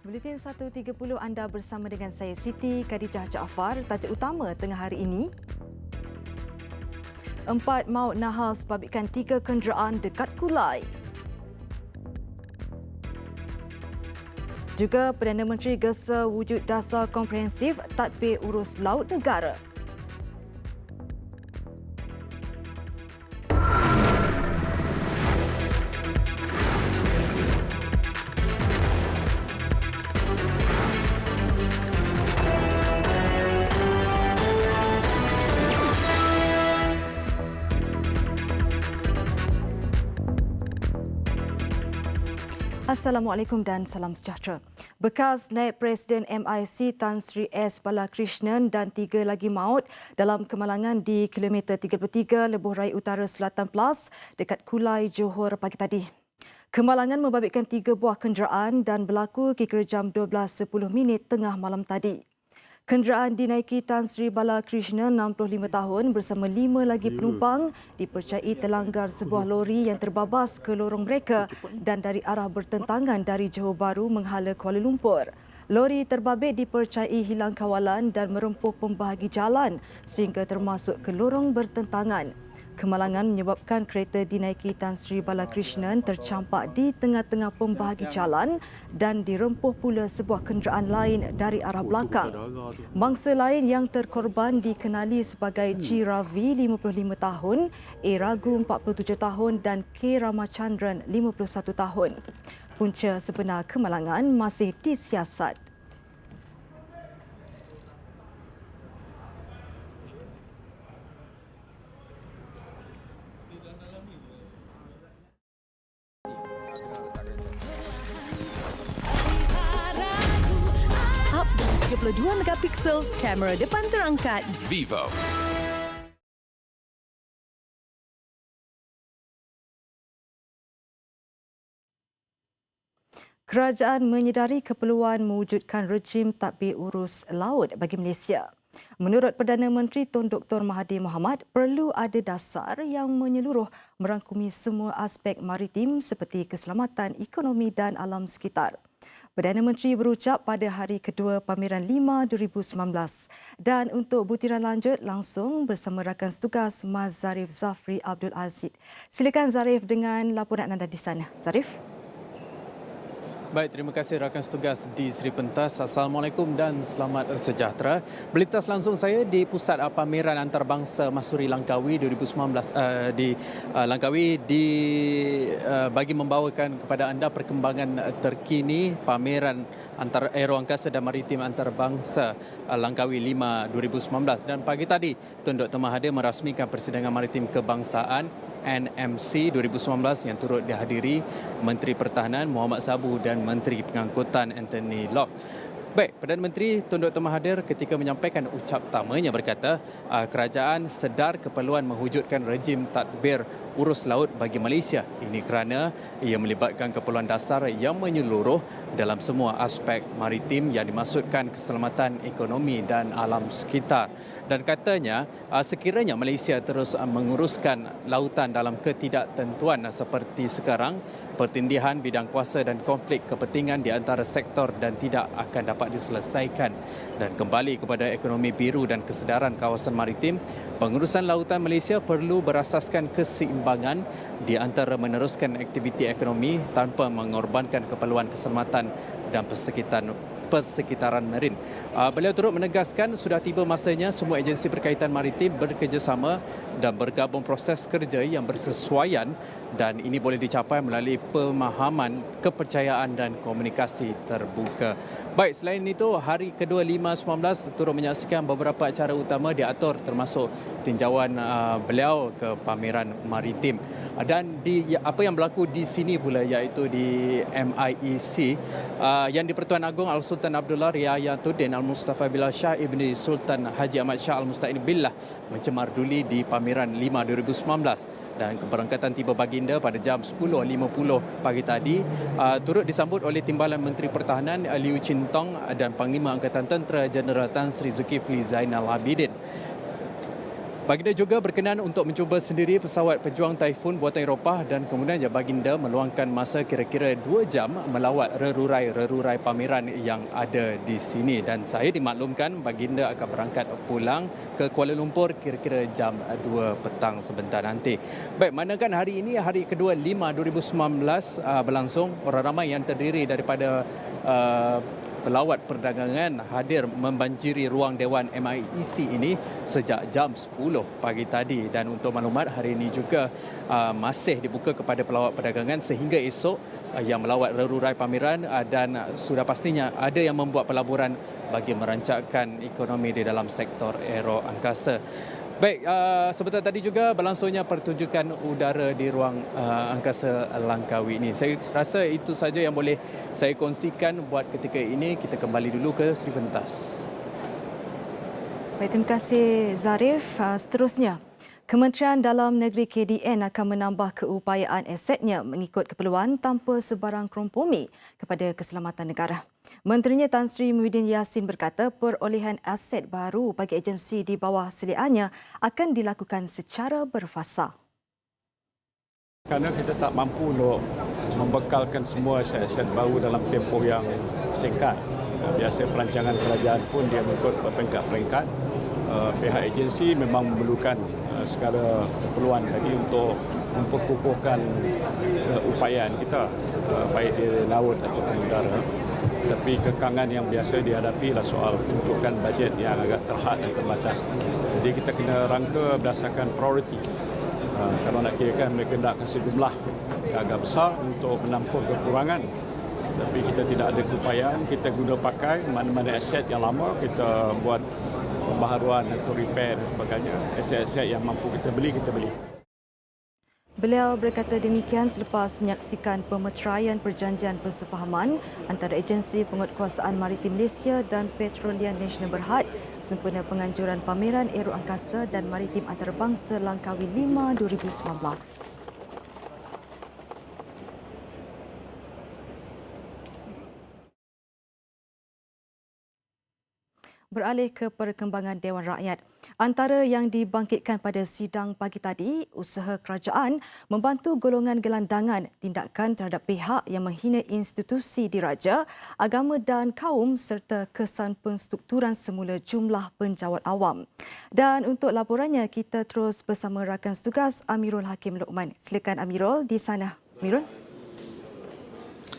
Buletin 1.30 anda bersama dengan saya Siti Khadijah Jaafar. Tajuk utama tengah hari ini. 4 maut nahas pabikan 3 kenderaan dekat Kulai. Juga Perdana Menteri gesa wujud dasar komprehensif tadbir urus laut negara. Assalamualaikum dan salam sejahtera. Bekas Naib Presiden MIC Tan Sri S. Balakrishnan dan 3 lagi maut dalam kemalangan di kilometer 33 Lebuh Raya Utara Selatan Plus dekat Kulai, Johor pagi tadi. Kemalangan membabitkan 3 buah kenderaan dan berlaku kira jam 12.10 tengah malam tadi. Kenderaan dinaiki Tan Sri Balakrishnan 65 tahun bersama 5 lagi penumpang dipercayai terlanggar sebuah lori yang terbabas ke lorong mereka dan dari arah bertentangan dari Johor Bahru menghala Kuala Lumpur. Lori terbabit dipercayai hilang kawalan dan merempuh pembahagi jalan sehingga termasuk ke lorong bertentangan. Kemalangan menyebabkan kereta dinaiki Tan Sri Balakrishnan tercampak di tengah-tengah pembahagi jalan dan dirempuh pula sebuah kenderaan lain dari arah belakang. Mangsa lain yang terkorban dikenali sebagai G. Ravi, 55 tahun, A. Ragu, 47 tahun dan K. Ramachandran, 51 tahun. Punca sebenar kemalangan masih disiasat. Up 32 megapiksel, kamera depan terangkat. Vivo. Kerajaan menyedari keperluan mewujudkan rejim tadbir urus laut bagi Malaysia. Menurut Perdana Menteri Tun Dr. Mahathir Mohamad, perlu ada dasar yang menyeluruh merangkumi semua aspek maritim seperti keselamatan, ekonomi dan alam sekitar. Perdana Menteri berucap pada hari kedua Pameran 5 2019. Dan untuk butiran lanjut, langsung bersama rakan setugas Mas Zarif Zafri Abdul Aziz. Silakan Zarif dengan laporan anda di sana. Zarif. Baik, terima kasih rakan setugas di Sri Pentas. Assalamualaikum dan selamat sejahtera. Melintas langsung saya di Pusat Pameran Antarabangsa Mahsuri Langkawi 2019 di Langkawi bagi membawakan kepada anda perkembangan terkini pameran Aeroangkasa dan Maritim Antarabangsa Langkawi 5 2019. Dan pagi tadi Tun Dr. Mahathir merasmikan Persidangan Maritim Kebangsaan NMC 2019 yang turut dihadiri Menteri Pertahanan Muhammad Sabu dan Menteri Pengangkutan Anthony Locke. Baik, Perdana Menteri Tun Dr. Mahathir ketika menyampaikan ucap pertamanya berkata kerajaan sedar keperluan mewujudkan rejim tadbir urus laut bagi Malaysia. Ini kerana ia melibatkan keperluan dasar yang menyeluruh dalam semua aspek maritim yang dimaksudkan keselamatan ekonomi dan alam sekitar. Dan katanya sekiranya Malaysia terus menguruskan lautan dalam ketidaktentuan seperti sekarang, pertindihan bidang kuasa dan konflik kepentingan di antara sektor dan tidak akan dapat diselesaikan. Dan kembali kepada ekonomi biru dan kesedaran kawasan maritim, pengurusan lautan Malaysia perlu berasaskan keseimbangan di antara meneruskan aktiviti ekonomi tanpa mengorbankan keperluan keselamatan dan persekitaran marin. Beliau turut menegaskan sudah tiba masanya semua agensi berkaitan maritim bekerjasama dan bergabung proses kerja yang bersesuaian dan ini boleh dicapai melalui pemahaman, kepercayaan dan komunikasi terbuka. Baik, selain itu, hari kedua 5/19 turut menyaksikan beberapa acara utama diatur termasuk tinjauan beliau ke pameran maritim. Dan apa yang berlaku di sini pula iaitu di MIEC yang di-Pertuan Agong Al-Sultan Abdullah Riayatuddin Al-Mustafa Billah Shah Ibni Sultan Haji Ahmad Shah Al-Musta'in Billah mencemar duli di pameran 5 2019. Dan keberangkatan tiba baginda pada jam 10.50 pagi tadi turut disambut oleh Timbalan Menteri Pertahanan Liu Chin Tong dan Panglima Angkatan Tentera Jeneral Tan Sri Zulkifli Zainal Abidin. Baginda juga berkenan untuk mencuba sendiri pesawat pejuang Typhoon buatan Eropah dan kemudiannya baginda meluangkan masa kira-kira 2 jam melawat rerurai pameran yang ada di sini. Dan saya dimaklumkan baginda akan berangkat pulang ke Kuala Lumpur kira-kira jam 2 petang sebentar nanti. Baik, manakan hari ini hari kedua 5 2019 berlangsung, orang ramai yang terdiri daripada pelawat perdagangan hadir membanjiri ruang Dewan MIEC ini sejak jam 10 pagi tadi. Dan untuk maklumat, hari ini juga masih dibuka kepada pelawat perdagangan sehingga esok yang melawat rerurai pameran dan sudah pastinya ada yang membuat pelaburan bagi merancangkan ekonomi di dalam sektor aero angkasa. Baik, sebentar tadi juga berlangsungnya pertunjukan udara di ruang angkasa Langkawi ini. Saya rasa itu saja yang boleh saya kongsikan buat ketika ini. Kita kembali dulu ke Sri Pentas. Baik, terima kasih Zarif. Seterusnya, Kementerian Dalam Negeri KDN akan menambah keupayaan asetnya mengikut keperluan tanpa sebarang kompromi kepada keselamatan negara. Menterinya Tan Sri Muhyiddin Yassin berkata perolehan aset baru bagi agensi di bawah seliannya akan dilakukan secara berfasa. Kerana kita tak mampu untuk membekalkan semua aset-aset baru dalam tempoh yang singkat. Biasa perancangan kerajaan pun dia mengikut peringkat-peringkat. Pihak agensi memang memerlukan segala keperluan tadi untuk memperkukuhkan keupayaan kita baik di laut ataupun udara. Tapi kekangan yang biasa dihadapi adalah soal peruntukan bajet yang agak terhad dan terbatas. Jadi kita kena rangka berdasarkan prioriti. Kalau nak kirakan mereka nakkan sejumlah yang agak besar untuk menampung kekurangan. Tapi kita tidak ada keupayaan, kita guna pakai mana-mana aset yang lama, kita buat pembaharuan atau repair dan sebagainya. Aset-aset yang mampu kita beli, kita beli. Beliau berkata demikian selepas menyaksikan pemeteraian perjanjian persefahaman antara Agensi Penguatkuasaan Maritim Malaysia dan Petroleum Nasional Berhad sempena penganjuran pameran Aero Angkasa dan Maritim Antarabangsa Langkawi 5 2019. Beralih ke perkembangan Dewan Rakyat. Antara yang dibangkitkan pada sidang pagi tadi, usaha kerajaan membantu golongan gelandangan tindakan terhadap pihak yang menghina institusi diraja, agama dan kaum serta kesan penstrukturan semula jumlah penjawat awam. Dan untuk laporannya, kita terus bersama rakan setugas Amirul Hakim Luqman. Silakan Amirul di sana. Amirul.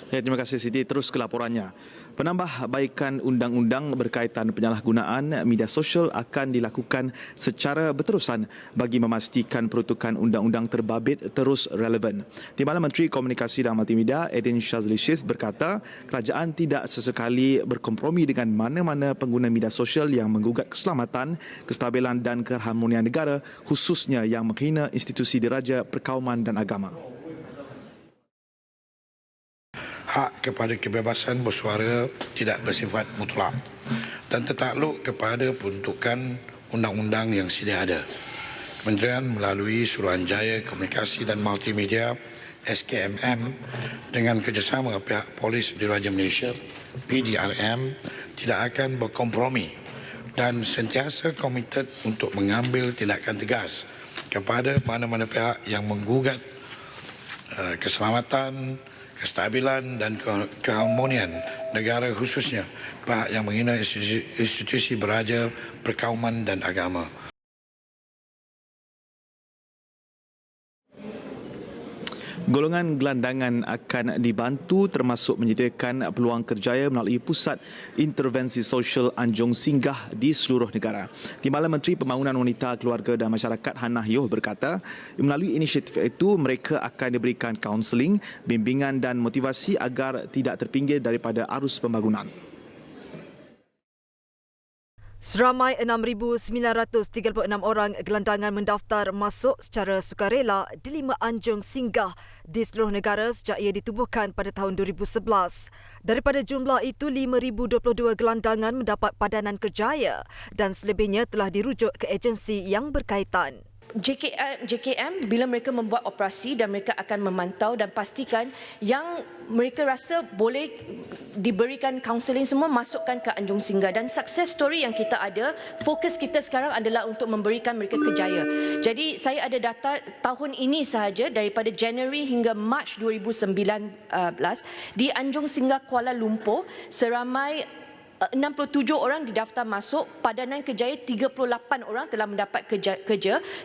Ya, terima kasih Siti. Terus ke laporannya. Penambahbaikan undang-undang berkaitan penyalahgunaan media sosial akan dilakukan secara berterusan bagi memastikan peruntukan undang-undang terbabit terus relevan. Timbalan Menteri Komunikasi dan Multimedia Edin Shazli Shith berkata kerajaan tidak sesekali berkompromi dengan mana-mana pengguna media sosial yang menggugat keselamatan, kestabilan dan keharmonian negara, khususnya yang menghina institusi diraja, perkauman dan agama. Hak kepada kebebasan bersuara tidak bersifat mutlak dan tertakluk kepada peruntukan undang-undang yang sedia ada. Kementerian melalui Suruhanjaya Komunikasi dan Multimedia SKMM dengan kerjasama pihak Polis Diraja Malaysia PDRM tidak akan berkompromi dan sentiasa komited untuk mengambil tindakan tegas kepada mana-mana pihak yang menggugat keselamatan, kestabilan dan keharmonian negara, khususnya pihak yang menghina institusi beraja, perkauman dan agama. Golongan gelandangan akan dibantu termasuk menyediakan peluang kerjaya melalui Pusat Intervensi Sosial Anjong Singgah di seluruh negara. Timbalan Menteri Pembangunan Wanita, Keluarga dan Masyarakat Hannah Yoh berkata, melalui inisiatif itu mereka akan diberikan kaunseling, bimbingan dan motivasi agar tidak terpinggir daripada arus pembangunan. Seramai 6,936 orang gelandangan mendaftar masuk secara sukarela di 5 anjung singgah di seluruh negara sejak ia ditubuhkan pada tahun 2011. Daripada jumlah itu, 5,022 gelandangan mendapat padanan kerjaya dan selebihnya telah dirujuk ke agensi yang berkaitan. JKM bila mereka membuat operasi dan mereka akan memantau dan pastikan yang mereka rasa boleh diberikan kaunseling semua masukkan ke Anjung Singgah. Dan success story yang kita ada, fokus kita sekarang adalah untuk memberikan mereka kejaya. Jadi saya ada data tahun ini sahaja daripada Januari hingga Mac 2019 di Anjung Singgah Kuala Lumpur seramai 67 orang didaftar masuk, padanan kejaya 38 orang telah mendapat kerja.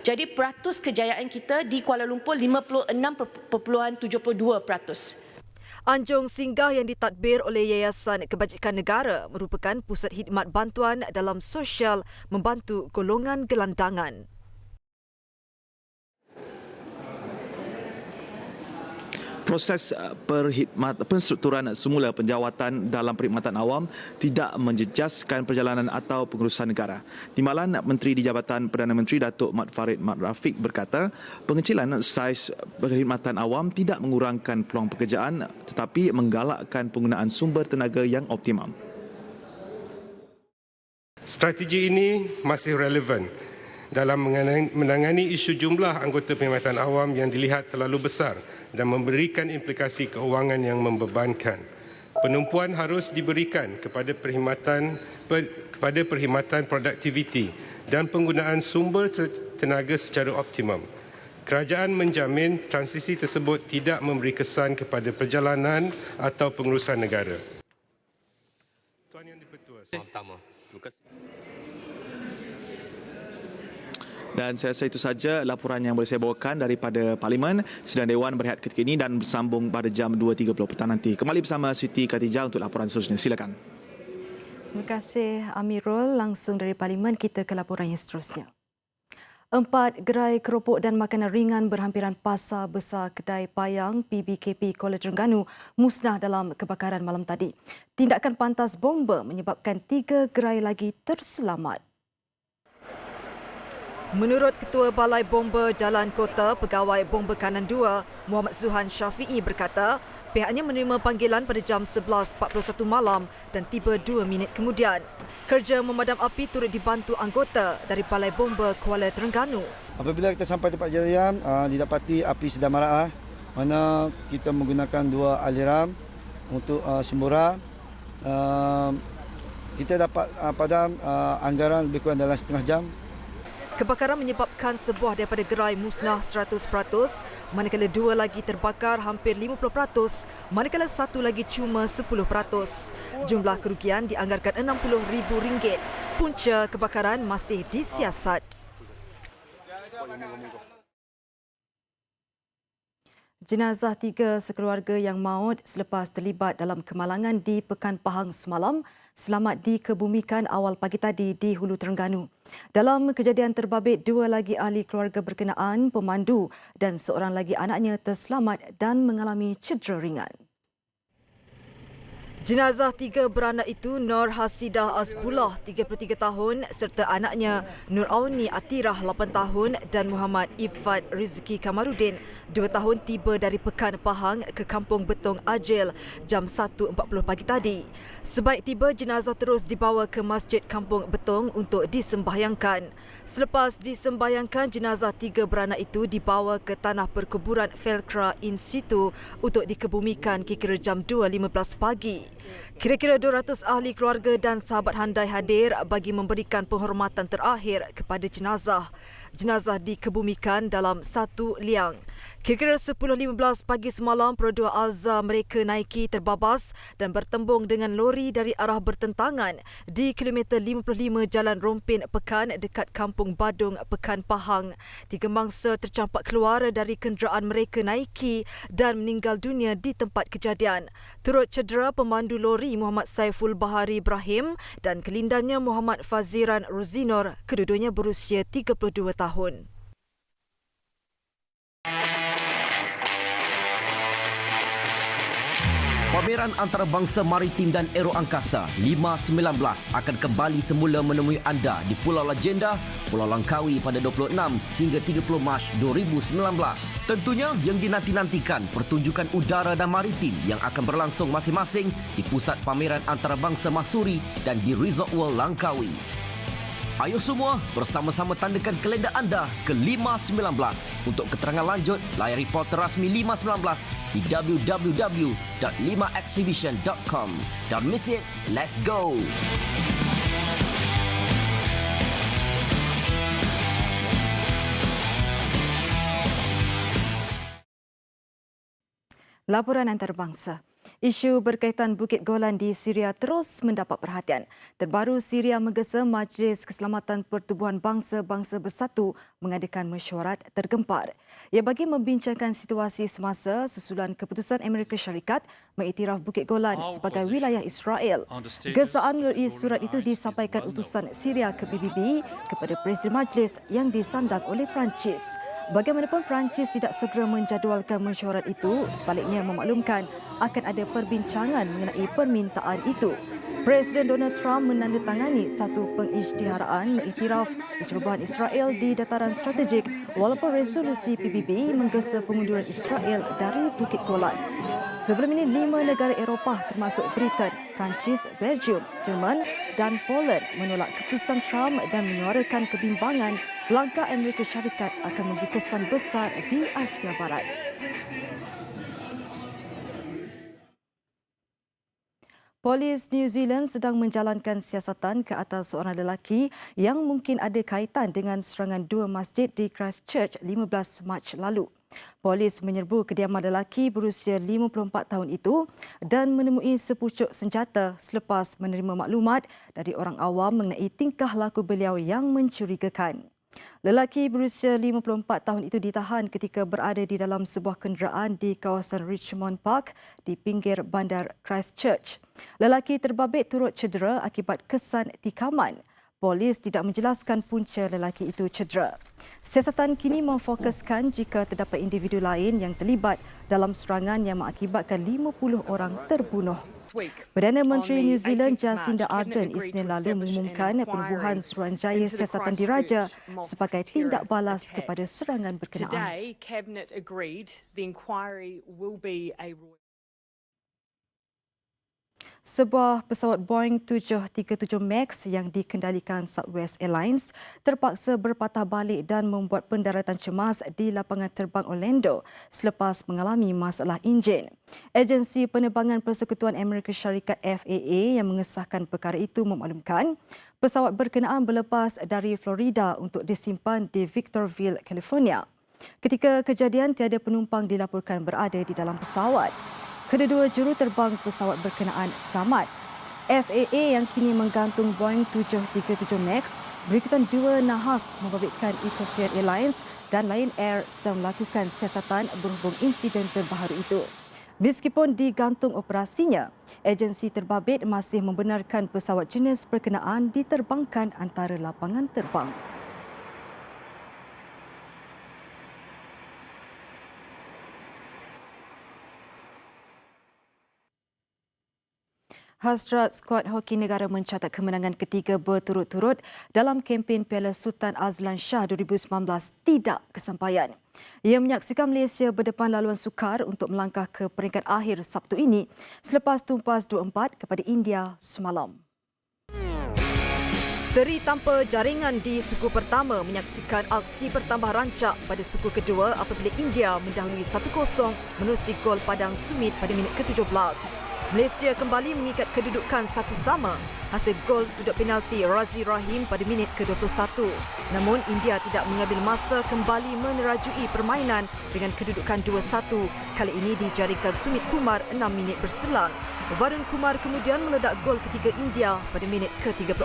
Jadi peratus kejayaan kita di Kuala Lumpur 56.72%. Anjung Singgah yang ditadbir oleh Yayasan Kebajikan Negara merupakan pusat khidmat bantuan dalam sosial membantu golongan gelandangan. Proses penstrukturan semula penjawatan dalam perkhidmatan awam tidak menjejaskan perjalanan atau pengurusan negara. Timbalan Menteri di Jabatan Perdana Menteri Datuk Mat Farid Mat Rafiq berkata, pengecilan saiz perkhidmatan awam tidak mengurangkan peluang pekerjaan tetapi menggalakkan penggunaan sumber tenaga yang optimum. Strategi ini masih relevan dalam menangani isu jumlah anggota perkhidmatan awam yang dilihat terlalu besar dan memberikan implikasi keuangan yang membebankan. Penumpuan harus diberikan kepada perkhidmatan produktiviti dan penggunaan sumber tenaga secara optimum. Kerajaan menjamin transisi tersebut tidak memberi kesan kepada perjalanan atau pengurusan negara. Tuan Yang di-Pertua. Dan saya rasa itu saja laporan yang boleh saya bawakan daripada Parlimen. Sidang Dewan berehat ketika ini dan bersambung pada jam 2.30 petang nanti. Kembali bersama Siti Khadijah untuk laporan seterusnya. Silakan. Terima kasih Amirul. Langsung dari Parlimen kita ke laporan yang seterusnya. 4 gerai keropok dan makanan ringan berhampiran Pasar Besar Kedai Payang PBKP Kuala Terengganu musnah dalam kebakaran malam tadi. Tindakan pantas bomba menyebabkan 3 gerai lagi terselamat. Menurut Ketua Balai Bomba Jalan Kota, Pegawai Bomba Kanan 2, Muhammad Zuhan Syafi'i berkata, pihaknya menerima panggilan pada jam 11.41 malam dan tiba 2 minit kemudian. Kerja memadam api turut dibantu anggota dari Balai Bomba Kuala Terengganu. Apabila kita sampai tempat kejadian, didapati api sedang marak, mana kita menggunakan 2 aliram untuk semburan. Kita dapat padam anggaran lebih kurang dalam setengah jam. Kebakaran menyebabkan sebuah daripada gerai musnah 100%, manakala 2 lagi terbakar hampir 50%, manakala 1 lagi cuma 10%. Jumlah kerugian dianggarkan RM60,000. Punca kebakaran masih disiasat. Jenazah 3 sekeluarga yang maut selepas terlibat dalam kemalangan di Pekan Pahang semalam selamat dikebumikan awal pagi tadi di Hulu Terengganu. Dalam kejadian terbabit, 2 lagi ahli keluarga berkenaan, pemandu dan seorang lagi anaknya terselamat dan mengalami cedera ringan. Jenazah 3 beranak itu Nur Hasidah Asbullah 33 tahun serta anaknya Nur Auni Atirah 8 tahun dan Muhammad Ifat Rizki Kamarudin 2 tahun tiba dari Pekan Pahang ke Kampung Betong Ajil jam 1.40 pagi tadi. Sebaik tiba, jenazah terus dibawa ke Masjid Kampung Betong untuk disembahyangkan. Selepas disembahyangkan, jenazah 3 beranak itu dibawa ke tanah perkuburan Felkra in situ untuk dikebumikan kira-kira jam 2.15 pagi. Kira-kira 200 ahli keluarga dan sahabat handai hadir bagi memberikan penghormatan terakhir kepada jenazah. Jenazah dikebumikan dalam 1 liang. Kira-kira 10.15 pagi semalam, perodua Alza mereka naiki terbabas dan bertembung dengan lori dari arah bertentangan di kilometer 55 Jalan Rompin Pekan dekat Kampung Badung, Pekan Pahang. 3 mangsa tercampak keluar dari kenderaan mereka naiki dan meninggal dunia di tempat kejadian. Turut cedera pemandu lori Muhammad Saiful Bahari Ibrahim dan kelindannya Muhammad Faziran Ruzinor, kedua-duanya berusia 32 tahun. Pameran Antarabangsa Maritim dan Aeroangkasa 519 akan kembali semula menemui anda di Pulau Legenda, Pulau Langkawi pada 26 hingga 30 Mac 2019. Tentunya yang dinanti-nantikan pertunjukan udara dan maritim yang akan berlangsung masing-masing di Pusat Pameran Antarabangsa Masuri dan di Resort World Langkawi. Ayo semua bersama-sama tandakan kalender anda ke 519. Untuk keterangan lanjut, layari portal rasmi 519 di www.5exhibition.com. Don't miss it, let's go! Laporan antarabangsa. Isu berkaitan Bukit Golan di Syria terus mendapat perhatian. Terbaru, Syria menggesa Majlis Keselamatan Pertubuhan Bangsa-Bangsa Bersatu mengadakan mesyuarat tergempar. Ia bagi membincangkan situasi semasa susulan keputusan Amerika Syarikat mengiktiraf Bukit Golan sebagai wilayah Israel. Gesaan melalui surat itu disampaikan utusan Syria ke PBB kepada Presiden Majlis yang disandang oleh Perancis. Bagaimanapun, Perancis tidak segera menjadualkan mesyuarat itu, sebaliknya memaklumkan akan ada perbincangan mengenai permintaan itu. Presiden Donald Trump menandatangani satu pengisytiharaan mengiktiraf pencerobohan Israel di dataran strategik walaupun resolusi PBB menggesa pengunduran Israel dari Bukit Golan. Sebelum ini, 5 negara Eropah termasuk Britain, Perancis, Belgium, Jerman dan Poland menolak keputusan Trump dan menyuarakan kebimbangan langkah Amerika Syarikat akan memberi kesan besar di Asia Barat. Polis New Zealand sedang menjalankan siasatan ke atas seorang lelaki yang mungkin ada kaitan dengan serangan 2 masjid di Christchurch 15 Mac lalu. Polis menyerbu kediaman lelaki berusia 54 tahun itu dan menemui sepucuk senjata selepas menerima maklumat dari orang awam mengenai tingkah laku beliau yang mencurigakan. Lelaki berusia 54 tahun itu ditahan ketika berada di dalam sebuah kenderaan di kawasan Richmond Park di pinggir bandar Christchurch. Lelaki terbabit turut cedera akibat kesan tikaman. Polis tidak menjelaskan punca lelaki itu cedera. Siasatan kini memfokuskan jika terdapat individu lain yang terlibat dalam serangan yang mengakibatkan 50 orang terbunuh. Perdana Menteri New Zealand Jacinda Ardern Isnin lalu mengumumkan penubuhan Suruhanjaya Siasatan Diraja sebagai tindak balas kepada serangan berkenaan. Today, Cabinet agreed the inquiry will be a Sebuah pesawat Boeing 737 MAX yang dikendalikan Southwest Airlines terpaksa berpatah balik dan membuat pendaratan cemas di lapangan terbang Orlando selepas mengalami masalah enjin. Agensi Penerbangan Persekutuan Amerika Syarikat FAA yang mengesahkan perkara itu memaklumkan pesawat berkenaan berlepas dari Florida untuk disimpan di Victorville, California. Ketika kejadian, tiada penumpang dilaporkan berada di dalam pesawat. Kedua-dua juruterbang pesawat berkenaan selamat. FAA yang kini menggantung Boeing 737 MAX berikutan 2 nahas membabitkan Ethiopian Airlines dan Lion Air sedang melakukan siasatan berhubung insiden terbaru itu. Meskipun digantung operasinya, agensi terbabit masih membenarkan pesawat jenis berkenaan diterbangkan antara lapangan terbang. Hasrat skuad hoki negara mencatat kemenangan ketiga berturut-turut dalam kempen Piala Sultan Azlan Shah 2019 tidak kesampaian. Ia menyaksikan Malaysia berdepan laluan sukar untuk melangkah ke peringkat akhir Sabtu ini selepas tumpas 2-4 kepada India semalam. Seri tanpa jaringan di suku pertama menyaksikan aksi bertambah rancak pada suku kedua apabila India mendahului 1-0 menerusi gol Padang Sumit pada minit ke-17. Malaysia kembali mengikat kedudukan 1-1 hasil gol sudut penalti Razi Rahim pada minit ke-21. Namun India tidak mengambil masa kembali menerajui permainan dengan kedudukan 2-1. Kali ini dijaringkan Sumit Kumar 6 minit berselang. Varun Kumar kemudian meledak gol ketiga India pada minit ke-36.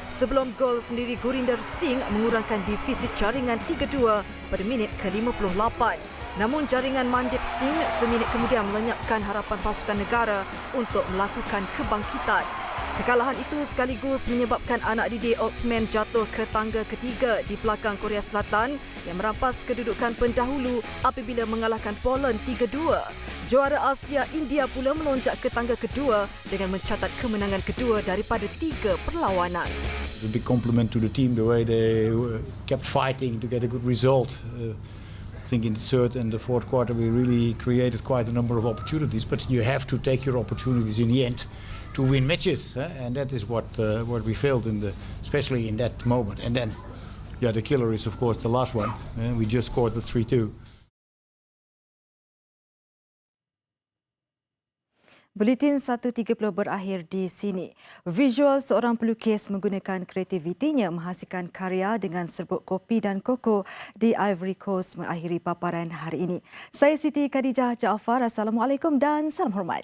Sebelum gol sendiri, Gurinder Singh mengurangkan defisit jaringan 3-2 pada minit ke-58. Namun jaringan Mandip Singh seminit kemudian melenyapkan harapan pasukan negara untuk melakukan kebangkitan. Kekalahan itu sekaligus menyebabkan anak didik Oldsman jatuh ke tangga ketiga di belakang Korea Selatan yang merampas kedudukan pendahulu apabila mengalahkan Poland 3-2. Juara Asia India pula melonjak ke tangga kedua dengan mencatat kemenangan kedua daripada 3 perlawanan. A big compliment to the team, the way they kept fighting to get a good result. I think in the third and the fourth quarter we really created quite a number of opportunities, but you have to take your opportunities in the end. win matches, and that is what we failed especially in that moment. And then, the killer is of course the last one. We just scored the 3-2. Buletin 1.30 berakhir di sini. Visual seorang pelukis menggunakan kreativitinya menghasilkan karya dengan serbuk kopi dan koko di Ivory Coast mengakhiri paparan hari ini. Saya Siti Khadijah Jaafar. Assalamualaikum dan salam hormat.